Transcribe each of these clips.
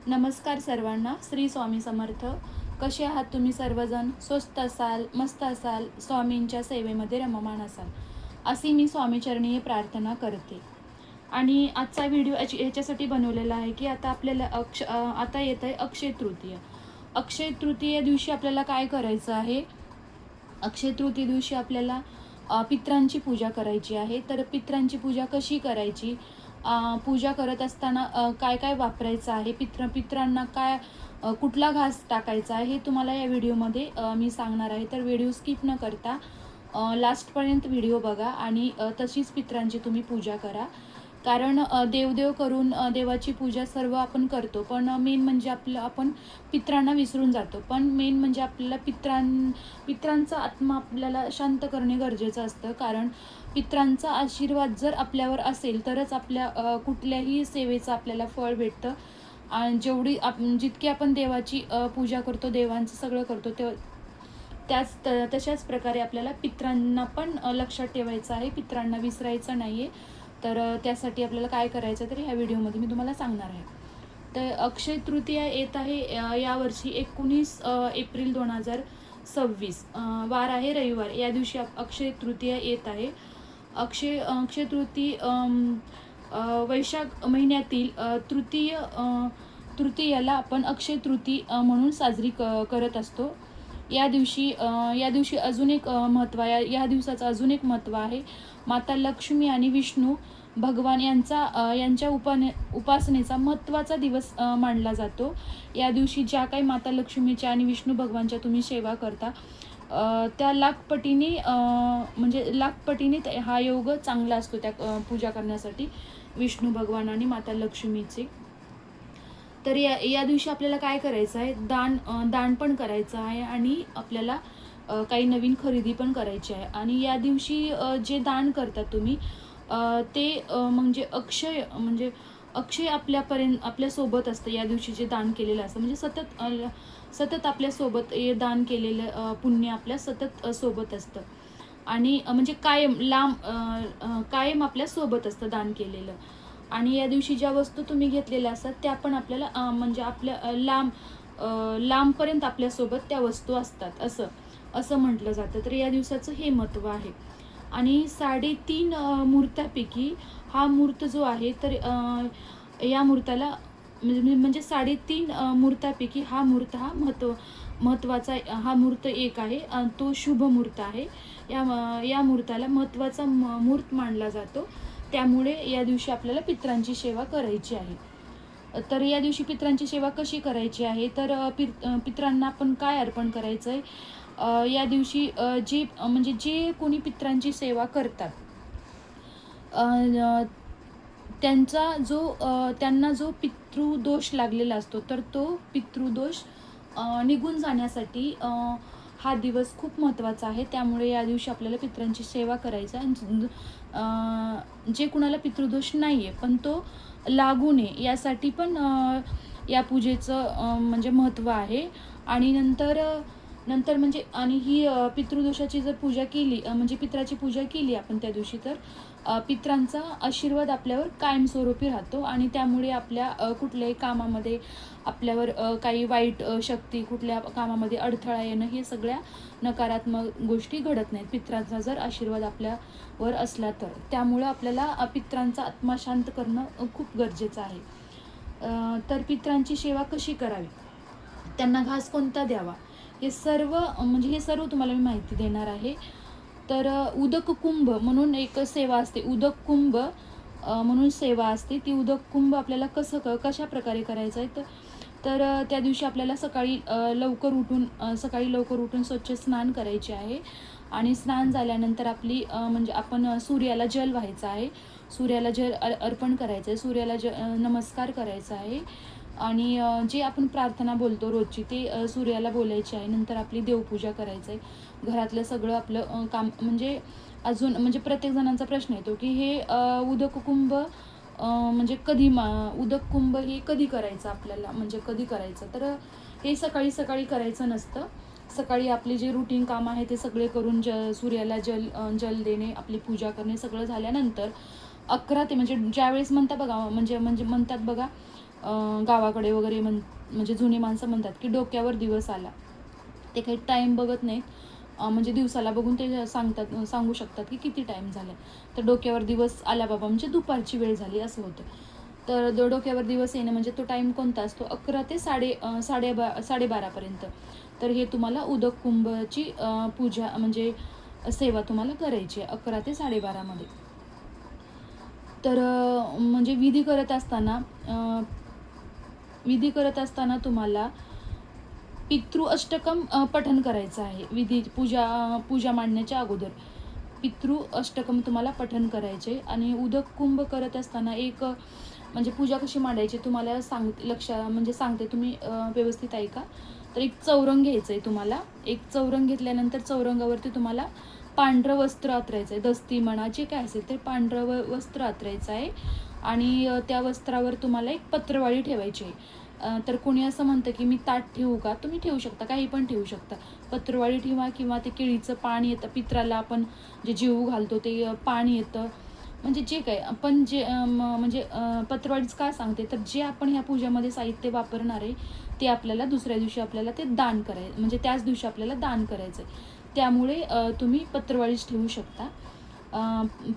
नमस्कार सर्वांना. श्री स्वामी समर्थ. कसे आहात तुम्ही सर्वजण? स्वस्त असाल, मस्त असाल, स्वामींच्या सेवेमध्ये रममाण असाल अशी मी स्वामीचरणी प्रार्थना करते. आणि आजचा व्हिडिओ याच्यासाठी बनवलेला आहे की आता आपल्याला आता येत आहे अक्षय तृतीय. अक्षय तृतीय दिवशी आपल्याला काय करायचं आहे? अक्षय तृतीय दिवशी आपल्याला पितरांची पूजा करायची आहे. तर पितरांची पूजा कशी करायची, पूजा करत असताना काय काय वापरायचं आहे, पितरांना काय कुठला घास टाकायचा आहे हे तुम्हाला या व्हिडिओमध्ये मी सांगणार आहे. तर व्हिडिओ स्किप न करता लास्टपर्यंत व्हिडिओ बघा आणि तशीच पितरांची तुम्ही पूजा करा. कारण देवदेव करून देवाची पूजा सर्व आपण करतो, पण मेन म्हणजे आपण पितरांना विसरून जातो. पण मेन म्हणजे आपल्याला पितरांचा आत्मा आपल्याला शांत करणे गरजेचं असतं. कारण पितरांचा आशीर्वाद जर आपल्यावर असेल तरच आपल्या कुठल्याही सेवेचं आपल्याला फळ भेटतं. आणि जितकी आपण देवाची पूजा करतो, देवांचं सगळं करतो, तशाच प्रकारे आपल्याला पितरांना पण लक्षात ठेवायचं आहे, पितरांना विसरायचं नाही आहे. तर त्यासाठी आपल्याला काय करायचं तर ह्या व्हिडिओमध्ये मी तुम्हाला सांगणार आहे. तर अक्षय तृतीया येत आहे यावर्षी 19 एप्रिल 2026, वार आहे रविवार. या दिवशी अक्षय तृतीया येत आहे. अक्षय वैशाख महिन्यातील तृतीयाला आपण अक्षय तृतीया म्हणून साजरी करत असतो. या दिवशी अजून एक महत्त्व आहे. या दिवसाचं अजून एक महत्त्व आहे. माता लक्ष्मी आणि विष्णू भगवान यांच्या उपासनेचा महत्त्वाचा दिवस मानला जातो. या दिवशी ज्या काही माता लक्ष्मीच्या आणि विष्णू भगवानच्या तुम्ही सेवा करता त्या लाखपटीने हा योग चांगला असतो त्या पूजा करण्यासाठी विष्णू भगवान आणि माता लक्ष्मीचे. तर या दिवशी आपल्याला काय करायचं आहे? दान पण करायचं आहे आणि आपल्याला काही नवीन खरेदी पण करायची आहे. आणि या दिवशी जे दान करता तुम्ही ते म्हणजे अक्षय आपल्यासोबत असतं. या दिवशी जे दान केलेलं असतं म्हणजे सतत आपल्यासोबत हे दान केलेलं पुण्य आपल्या सतत सोबत असतं. आणि म्हणजे कायम आपल्या सोबत असतं दान केलेलं. आणि या दिवशी ज्या वस्तू तुम्ही घेतलेल्या असतात त्या पण आपल्याला म्हणजे आपल्या लांबपर्यंत आपल्यासोबत त्या वस्तू असतात असं म्हटलं जातं. तर या दिवसाचं हे महत्त्व आहे. आणि 3.5 मुहूर्तापैकी हा मुहूर्त जो आहे तर या मुहूर्ताला म्हणजे 3.5 मुहूर्तापैकी हा मुहूर्त महत्त्वाचा हा मुहूर्त एक आहे. तो शुभ मुहूर्त आहे. या मुहूर्ताला महत्त्वाचा मुहूर्त मानला जातो. त्यामुळे या दिवशी आपल्याला पितरांची सेवा करायची आहे. तर या दिवशी पितरांची सेवा कशी करायची आहे तर पितरांना आपण काय अर्पण करायचं आहे? या दिवशी जे कोणी पितरांची सेवा करतात त्यांना जो पितृदोष लागलेला असतो तर तो पितृदोष निघून जाण्यासाठी हा दिवस खूप महत्त्वाचा आहे. त्यामुळे या दिवशी आपल्याला पितरांची सेवा करायचा. जे कुणाला पितृदोष नाही आहे पण तो लागू नये यासाठी पण या पूजेचं म्हणजे महत्त्व आहे. आणि नंतर म्हणजे आणि ही पितृदोषाची जर पूजा केली म्हणजे पितराची पूजा केली आपण त्या दिवशी तर पितरांचा आशीर्वाद आपल्यावर कायमस्वरूपी राहतो. आणि त्यामुळे आपल्या कुठल्याही कामामध्ये आपल्यावर काही वाईट शक्ती, कुठल्या कामामध्ये अडथळा येणं हे सगळ्या नकारात्मक गोष्टी घडत नाहीत पितरांचा जर आशीर्वाद आपल्यावर असला तर. त्यामुळं आपल्याला पितरांचा आत्मा शांत करणं खूप गरजेचं आहे. तर पितरांची सेवा कशी करावी, त्यांना घास कोणता द्यावा, हे सर्व तुम्हाला मी माहिती देणार आहे. तर उदक कुंभ म्हणून एक सेवा असते. उदक कुंभ म्हणून सेवा असते. ती उदक कुंभ आपल्याला कशा प्रकारे करायचं आहे तर त्या दिवशी आपल्याला सकाळी लवकर उठून स्वच्छ स्नान करायचे आहे. आणि स्नान झाल्यानंतर म्हणजे आपण सूर्याला जल व्हायचं आहे. सूर्याला जल अर्पण करायचं आहे. सूर्याला नमस्कार करायचा आहे. आणि जे आपण प्रार्थना बोलतो रोजची ते सूर्याला बोलायची आहे. नंतर आपली देवपूजा करायचं आहे. घरातलं सगळं आपलं काम म्हणजे अजून म्हणजे प्रत्येक जणांचा प्रश्न येतो की हे उदक कुंभ म्हणजे उदक कुंभ हे कधी करायचं आपल्याला, म्हणजे कधी करायचं तर हे सकाळी करायचं नसतं. सकाळी आपले जे रुटीन काम आहे ते सगळे करून सूर्याला जल देणे, आपली पूजा करणे सगळं झाल्यानंतर 11 ते म्हणजे ज्यावेळेस म्हणतात बघा गावाकडे वगैरे म्हणजे जुनी माणसं म्हणतात की डोक्यावर दिवस आला. ते काही टाईम बघत नाहीत, म्हणजे दिवसाला बघून ते सांगू शकतात की किती टाईम झाला. तर डोक्यावर दिवस आला बाबा म्हणजे दुपारची वेळ झाली असं होतं. तर डोक्यावर दिवस येणं म्हणजे तो टाईम कोणता असतो? 11 ते 12:30 तर हे तुम्हाला उदक कुंभची पूजा म्हणजे सेवा तुम्हाला करायची आहे 11 ते 12:30 तर म्हणजे विधी करत असताना तुम्हाला पितृ अष्टकम पठण करायचं आहे. पूजा मांडण्याच्या अगोदर पितृ अष्टकम तुम्हाला पठण करायचे. आणि उदक कुंभ करत असताना म्हणजे पूजा कशी मांडायची तुम्हाला सांगते, तुम्ही व्यवस्थित ऐका. तर एक चौरंग घ्यायचं आहे तुम्हाला. एक चौरंग घेतल्यानंतर चौरंगावरती तुम्हाला पांढरं वस्त्र अतरायचं आहे. दस्ती म्हणा जे काय असेल ते पांढरं वस्त्र अतरायचं आहे. आणि त्या वस्त्रावर तुम्हाला एक पत्रवाळी ठेवायची आहे. तर कोणी असं म्हणतं की मी ताट ठेवू का? तुम्ही ठेवू शकता, काही पण ठेवू शकता. पत्रवाळी ठेवा किंवा ते केळीचं पाणी येतं, पित्राला आपण जे जेवू घालतो ते पाणी येतं. म्हणजे जे काय आपण म्हणजे पत्रवाळीच का सांगते, तर जे आपण ह्या पूजेमध्ये साहित्य वापरणार आहे ते आपल्याला दुसऱ्या दिवशी आपल्याला ते दान करायचं, म्हणजे त्याच दिवशी आपल्याला दान करायचं आहे. त्यामुळे तुम्ही पत्रवाळीच ठेवू शकता.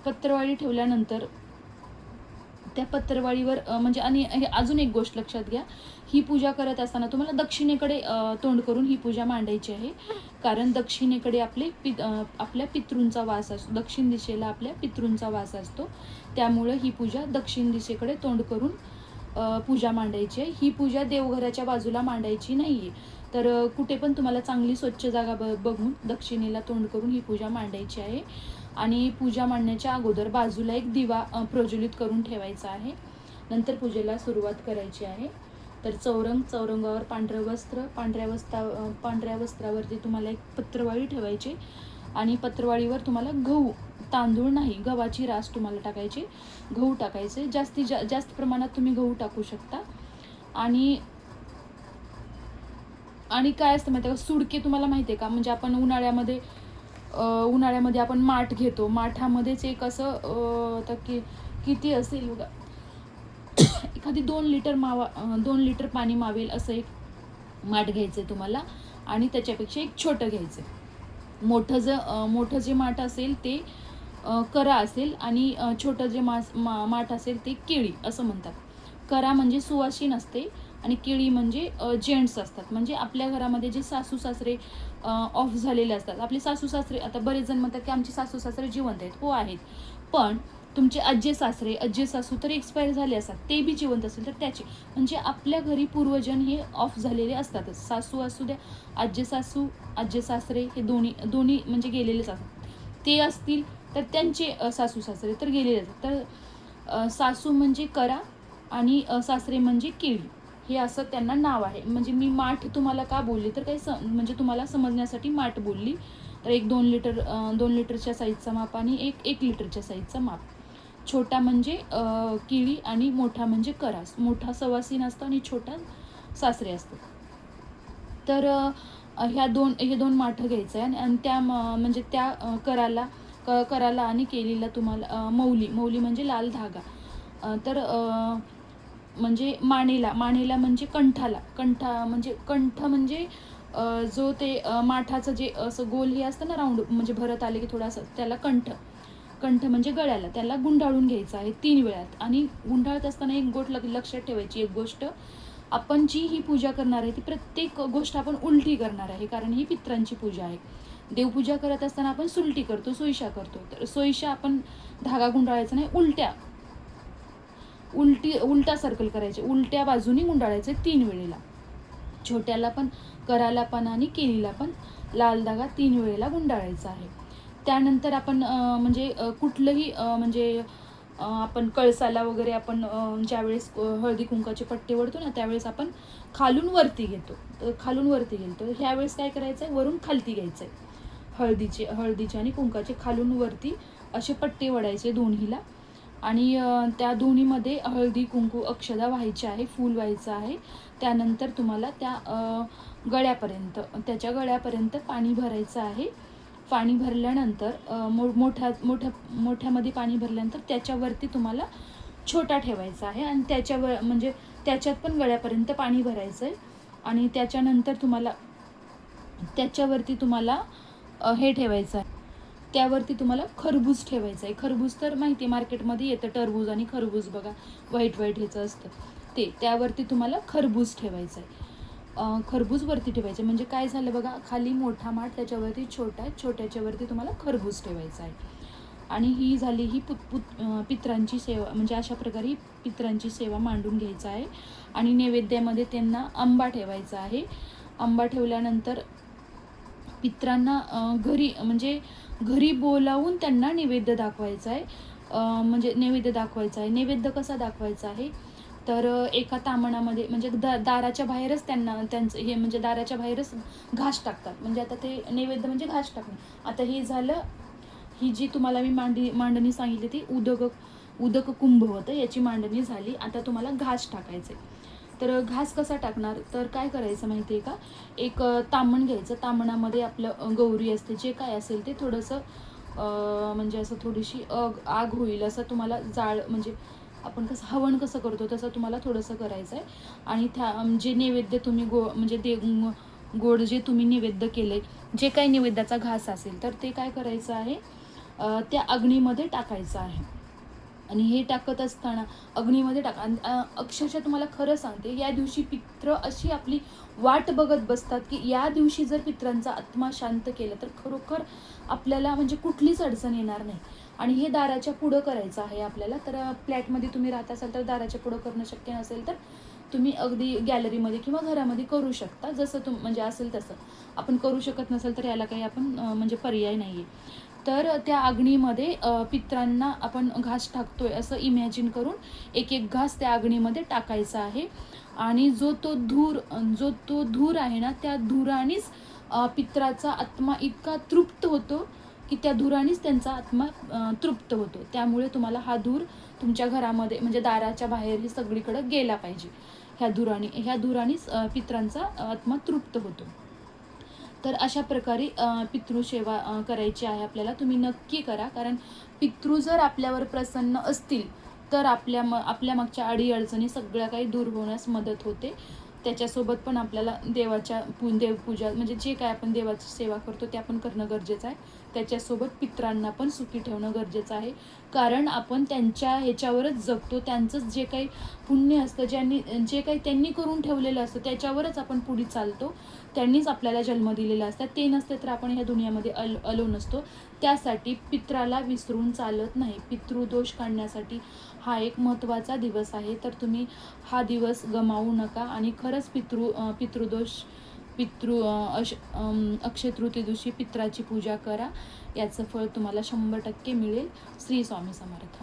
पत्रवाळी ठेवल्यानंतर त्या पत्रवाळीवर म्हणजे आणि अजून एक गोष्ट लक्षात घ्या, ही पूजा करत असताना तुम्हाला दक्षिणेकडे तोंड करून ही पूजा मांडायची आहे. कारण दक्षिणेकडे आपल्या पितृंचा वास असतो, दक्षिण दिशेला आपल्या पितृंचा वास असतो. त्यामुळे ही पूजा दक्षिण दिशेकडे तोंड करून पूजा मांडायची आहे. ही पूजा देवघराच्या बाजूला मांडायची नाही आहे. तर कुठे पण तुम्हाला चांगली स्वच्छ जागा बघून दक्षिणेला तोंड करून ही पूजा मांडायची आहे. आणि पूजा मांडण्याच्या अगोदर बाजूला एक दिवा प्रज्वलित करून ठेवायचा आहे. नंतर पूजेला सुरुवात करायची आहे. तर चौरंगावर पांढऱ्या वस्त्रावरती तुम्हाला एक पत्रवाळी ठेवायची. आणि पत्रवाळीवर तुम्हाला गहू, तांदूळ नाही, गव्हाची रास तुम्हाला टाकायची, गहू टाकायचे. जास्त प्रमाणात तुम्ही गहू टाकू शकता. आणि काय असतं माहिती आहे का, सुडके तुम्हाला माहिती आहे का? म्हणजे आपण उन्हाळ्यामध्ये आपण माठ घेतो, माठामध्येच एक असं आता किती असेल बघा, एखादी 2 लिटर पाणी मावेल असं एक माठ घ्यायचं आहे तुम्हाला. आणि त्याच्यापेक्षा एक छोटं घ्यायचं आहे. मोठं जे माठ असेल ते करा असेल आणि छोटं जे माठ असेल ते केळी असं म्हणतात. करा म्हणजे सुवासीन असते आणि केळी म्हणजे जेंट्स असतात. म्हणजे आपल्या घरामध्ये जे सासू सासरे ऑफ झालेले असतात, आपले सासू सासरे, आता बरेच जण म्हणतात की आमचे सासू सासरे जिवंत आहेत. हो आहेत, पण तुमचे आज्जे सासू तर एक्सपायर झाले असतात, ते बी जिवंत असेल तर त्याचे म्हणजे आपल्या घरी पूर्वजन हे ऑफ झालेले असतातच. सासू असू द्या, आज्जे सासरे हे दोन्ही म्हणजे गेलेलेच असतात. ते असतील तर त्यांचे सासू सासरे तर गेलेले असतात. तर सासू म्हणजे करा आणि सासरे म्हणजे केळी, हे असं त्यांना नाव आहे. म्हणजे मी माठ तुम्हाला का बोलली तर काही म्हणजे तुम्हाला समजण्यासाठी माठ बोलली. तर एक 2 लिटरच्या साईजचा माप आणि एक लिटरच्या साईजचा माप. छोटा म्हणजे केळी आणि मोठा म्हणजे करा. मोठा सवासीन असतो आणि छोटा सासरे असतो. तर हे 2 माठं घ्यायचं आहे. आणि त्या म्हणजे त्या कराला आणि केळीला तुम्हाला मौली म्हणजे लाल धागा. तर म्हणजे मानेला म्हणजे कंठ म्हणजे जो ते माठाचं जे असं गोल हे असतं ना, राऊंड म्हणजे भरत आले की थोडासा, त्याला कंठ म्हणजे गळ्याला, त्याला गुंडाळून घ्यायचं आहे 3 वेळात. आणि गुंडाळत असताना एक गोष्ट लक्षात ठेवायची, एक गोष्ट, आपण जी ही पूजा करणार आहे ती प्रत्येक गोष्ट आपण उलटी करणार आहे, कारण ही पित्रांची पूजा आहे. देवपूजा करत असताना आपण सुलटी करतो, सोयीशा करतो. तर सोयीशा आपण धागा गुंडाळायचा नाही, उलटा सर्कल करायचे, उलट्या बाजूनी गुंडाळायचे 3 वेळेला. छोट्याला पण, कराला पण आणि केळीला पण लाल धागा 3 वेळेला गुंडाळायचा आहे. त्यानंतर आपण म्हणजे कुठलंही म्हणजे आपण कळसाला वगैरे आपण ज्यावेळेस हळदी कुंकाचे पट्टे वळतो ना, त्यावेळेस आपण खालून वरती घेतो. ह्यावेळेस काय करायचं आहे, वरून खालती घ्यायचं आहे. हळदीचे आणि कुंकाचे खालून वरती असे पट्टे वळायचे दोन्हीला. आणि त्या दोन्हीमध्ये हळदी कुंकू अक्षदा व्हायची आहे, फूल व्हायचं आहे. त्यानंतर तुम्हाला त्याच्या गळ्यापर्यंत पाणी भरायचं आहे. पाणी भरल्यानंतर मोठ्यामध्ये पाणी भरल्यानंतर त्याच्यावरती तुम्हाला छोटा ठेवायचा आहे. आणि त्याच्यावर म्हणजे त्याच्यात पण गळ्यापर्यंत पाणी भरायचं आहे. आणि त्याच्यानंतर त्याच्यावरती तुम्हाला हे ठेवायचं आहे, त्यावरती तुम्हाला खरबूज ठेवायचं आहे. खरबूज तर माहिती आहे, मार्केटमध्ये येतं टरबूज आणि खरबूज बघा, व्हाईट ह्याचं असतं ते. त्यावरती तुम्हाला खरबूज ठेवायचं आहे. खरबूज वरती ठेवायचे, म्हणजे काय झालं बघा, खाली मोठा माठ, त्याच्यावरती छोटा, छोट्याच्यावरती तुम्हाला खरबूज ठेवायचा आहे. आणि ही झाली ही पितरांची सेवा. म्हणजे अशा प्रकारे ही पितरांची सेवा मांडून घ्यायचं आहे. आणि नैवेद्यामध्ये त्यांना आंबा ठेवायचा आहे. आंबा ठेवल्यानंतर पितरांना घरी बोलावून त्यांना नैवेद्य दाखवायचा आहे. म्हणजे नैवेद्य दाखवायचा आहे. नैवेद्य कसा दाखवायचा आहे, तर एका तामणामध्ये, म्हणजे दाराच्या बाहेरच त्यांचं हे, म्हणजे दाराच्या बाहेरच घास टाकतात. म्हणजे आता ते नैवेद्य म्हणजे घास टाकणे. आता हे झालं, ही जी तुम्हाला मी मांडणी सांगितली ती उदक कुंभ होतं, याची मांडणी झाली. आता तुम्हाला घास टाकायचे. तर घास कसा टाकणार, तर काय करायचं माहिती आहे का, एक तामण घ्यायचं. तामणामध्ये आपलं गौरी असते, जे काय असेल ते थोडंसं म्हणजे असं थोडीशी आग होईल असं तुम्हाला जाळ, म्हणजे आपण कसं हवन कसं करतो तसं तुम्हाला थोडंसं करायचं आहे. आणि जे नैवेद्य तुम्ही गोड जे तुम्ही नैवेद्य केले, जे काही नैवेद्याचा घास असेल, तर ते काय करायचं आहे, त्या अग्नीमध्ये टाकायचं आहे. आणि हे टाकत असताना अग्नीमध्ये टाका. अक्षरशः तुम्हाला खरं सांगते, या दिवशी पित्र अशी आपली वाट बघत बसतात की या दिवशी जर पित्रांचा आत्मा शांत केला तर खरोखर आपल्याला म्हणजे कुठलीच अडचण येणार नाही. आणि हे दाराच्या पुढं करायचं आहे आपल्याला. तर फ्लॅटमध्ये तुम्ही राहत असाल तर दाराच्या पुढं करणं शक्य नसेल तर तुम्ही अगदी गॅलरीमध्ये किंवा घरामध्ये करू शकता, जसं म्हणजे असेल तसं. आपण करू शकत नसेल तर याला काही आपण म्हणजे पर्याय नाही आहे. तर त्या अग्नीमध्ये पित्रांना आपण घास टाकतोय असं इमॅजिन करून एक एक घास त्या अग्नीमध्ये टाकायचा आहे. आणि जो तो धूर आहे ना, त्या धुरानेच पित्राचा आत्मा इतका तृप्त होतो की त्या धुरानेच त्यांचा आत्मा तृप्त होतो. त्यामुळे तुम्हाला हा धूर तुमच्या घरामध्ये, म्हणजे दाराच्या बाहेर, हे सगळीकडे गेला पाहिजे. ह्या धुरानेच पित्रांचा आत्मा तृप्त होतो. तर अशा प्रकारे पितृसेवा करायची आहे आपल्याला. तुम्ही नक्की करा, कारण पितृ जर आपल्यावर प्रसन्न असतील तर आपल्या मागच्या अडीअडचणी सगळ्या काही दूर होण्यास मदत होते. त्याच्यासोबत पण आपल्याला देवपूजा, म्हणजे जे काय आपण देवाची सेवा करतो ते आपण करणं गरजेचं आहे. त्याच्यासोबत पितरांना पण सुखी ठेवणं गरजेचं आहे, कारण आपण त्यांच्या ह्याच्यावरच जगतो. त्यांचंच जे काही पुण्य असतं, जे काही त्यांनी करून ठेवलेलं असतं त्याच्यावरच आपण पुढे चालतो. त्यांनीच आपल्याला जन्म दिलेला असतात. ते नसते तर आपण ह्या दुनियामध्ये आलो नसतो. त्यासाठी पित्राला विसरून चालत नाही. पितृदोष काढण्यासाठी हा एक महत्त्वाचा दिवस आहे. तर तुम्ही हा दिवस गमावू नका. आणि खरंच अक्षय तृतीय दिवशी पित्राची पूजा करा. याचं फळ तुम्हाला 100% मिळेल. श्री स्वामी समर्थ.